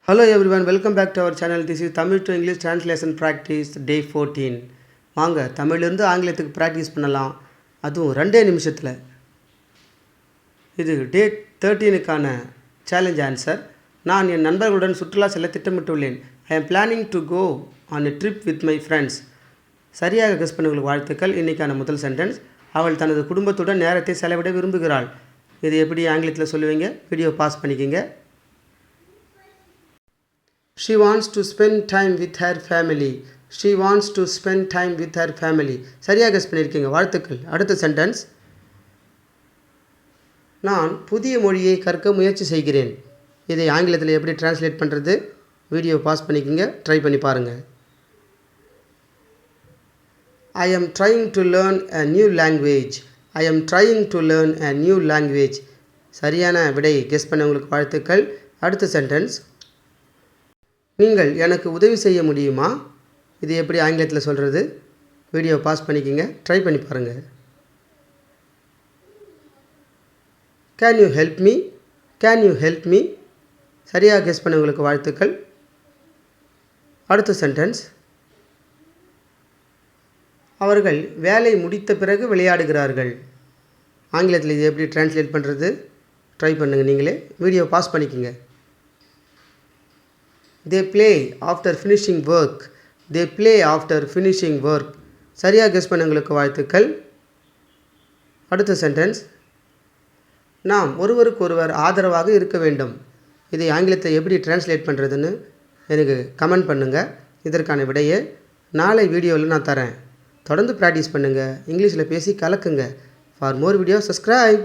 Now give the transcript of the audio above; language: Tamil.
Hello everyone, welcome back to our channel. This is Tamil to English Translation Practice Day 14. வாங்க தமிழிலிருந்து ஆங்கிலத்துக்கு ப்ராக்டிஸ் பண்ணலாம், அதுவும் 2 நிமிஷத்தில். இது டே 13க்கான சேலஞ்ச் ஆன்சர். நான் என் நண்பர்களுடன் சுற்றுலா செல்ல திட்டமிட்டுள்ளேன். I am planning to go on a trip with my friends. சரியாக கெஸ் பண்ணவங்களுக்கு வாழ்த்துக்கள். இன்றைக்கான முதல் சென்டென்ஸ், அவள் தனது குடும்பத்துடன் நேரத்தை செலவிட விரும்புகிறாள். இது எப்படி ஆங்கிலத்தில் சொல்லுவீங்க? வீடியோ பாஸ் பண்ணிக்கிங்க. She wants to spend time with her family. She wants to spend time with her family. சரியாக கெஸ் பண்ணியிருக்கீங்க, வாழ்த்துக்கள். அடுத்த சென்டென்ஸ், நான் புதிய மொழியை கற்க முயற்சி செய்கிறேன். இதை ஆங்கிலத்தில் எப்படி டிரான்ஸ்லேட் பண்ணுறது? வீடியோ பாஸ் பண்ணிக்கிங்க, ட்ரை பண்ணி பாருங்கள். I am trying to learn a new language. I am trying to learn a new language. சரியான விடை கெஸ் பண்ணவங்களுக்கு வாழ்த்துக்கள். அடுத்த சென்டென்ஸ், நீங்கள் எனக்கு உதவி செய்ய முடியுமா? இது எப்படி ஆங்கிலத்தில் சொல்கிறது? வீடியோ பாஸ் பண்ணிக்கிங்க, ட்ரை பண்ணி பாருங்கள். Can you help me? Can you help me? சரியாக கெஸ் பண்ணவங்களுக்கு வாழ்த்துக்கள். அடுத்த சென்டென்ஸ், அவர்கள் வேலை முடித்த பிறகு விளையாடுகிறார்கள். ஆங்கிலத்தில் இது எப்படி டிரான்ஸ்லேட் பண்ணுறது? ட்ரை பண்ணுங்கள் நீங்களே. வீடியோ பாஸ் பண்ணிக்கிங்க. They play after finishing work. They play after finishing work. சரியாக கெஸ் பண்ணவங்களுக்கு வாழ்த்துக்கள். அடுத்த சென்டென்ஸ், நாம் ஒருவருக்கொருவர் ஆதரவாக இருக்க வேண்டும். இதை ஆங்கிலத்தை எப்படி டிரான்ஸ்லேட் பண்ணுறதுன்னு எனக்கு கமெண்ட் பண்ணுங்கள். இதற்கான விடையை நாளை வீடியோவில் நான் தரேன். தொடர்ந்து ப்ராக்டிஸ் பண்ணுங்கள், இங்கிலீஷில் பேசி கலக்குங்க. For more video subscribe.